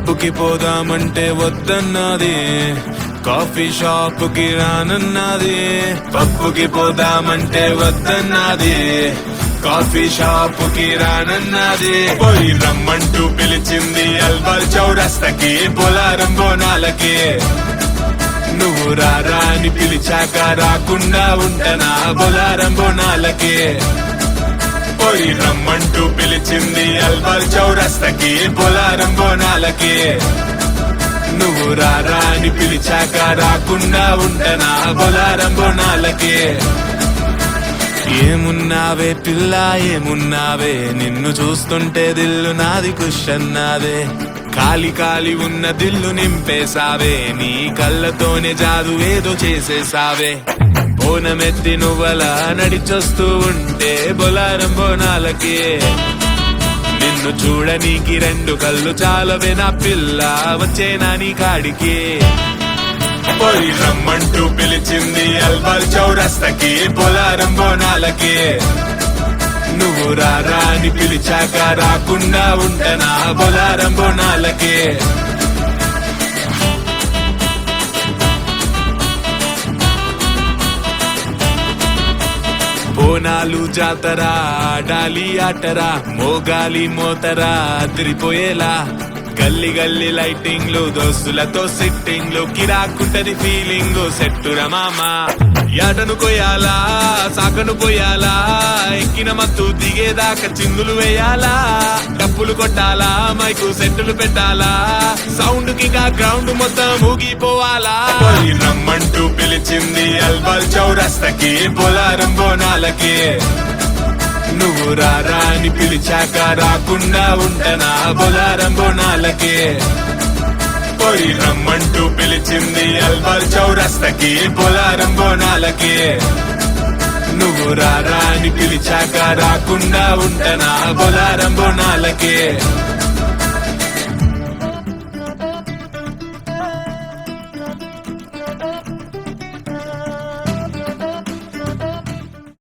పప్పుకి పోదామంటే వద్దన్నది, coffee shop కి రానన్నది. పప్పుకి పోదామంటే వద్దన్నది, కాఫీ షాప్ కి రానన్నది. పోయి రమ్మంటూ పిలిచింది అల్వాల్ చౌరస్తకి, బొలారం బోనాలకి. నువ్వు రారా అని పిలిచాక రాకుండా ఉంటనా బొలారం బోనాలకి. పోయి రమ్మంటూ పిలిచింది అల్వాల్ చౌరస్తకి, బొలారం బోనాలకి. నువ్వు రారా అని పిలిచాక రాకుండా ఉంటనా బొలారం బోనాలకి. ఏమున్నావే పిల్ల ఏమున్నావే, నిన్ను చూస్తుంటే దిల్లు నాది కుషన్నాదే. కాలి కాలి ఉన్న దిల్లు నింపేసావే, నీ కళ్ళతోనే జాదు ఏదో చేసేసావే. బోనమెత్తి నువ్వలా నడిచొస్తూ ఉంటే బొలారం బోనాలకి. నిన్ను చూడనీకి రెండు కళ్ళు చాలవే నా పిల్ల, వచ్చేనా నీ కాడికి. పోయి రమ్మంటూ పిలిచింది అల్వాల్ చౌరస్తకి, బొలారం బోనాలకి. నువ్వు రారా అని పిలిచాక రాకుండా ఉంటనా బొలారం బోనాలకి. బోనాలు జాతరా ఆడాలి ఆటరా, మోగాలి మోతరా అదిరిపోయేలా. గల్లి గల్లి లైటింగ్లు, దోస్తులతో సిట్టింగ్లు, కిరాకుంటది ఫీలింగ్ సెట్టురా మామా. యాటను కొయ్యాలా సాకను పోయాలా, ఎక్కిన మత్తు దిగేదాకా చిందులు వేయాలా. డప్పులు కొట్టాలా మైకు సెట్టులు పెట్టాలా, సౌండ్ కి గ్రౌండ్ మొత్తం ఊగిపోవాలా. పోయి రమ్మంటూ పిలిచింది అల్వాల్ చౌరస్తకి, బొలారం బోనాలకి. నువ్వు రారా అని పిలిచాక రాకుండా ఉంటనా బొలారం బోనాలకి. పోయి రమ్మంటూ పిలిచింది అల్వాల్ చౌరస్తకి, బొలారం బోనాలకి. నువ్వు రారా అని పిలిచాక రాకుండా ఉంటనా బొలారం బోనాలకి.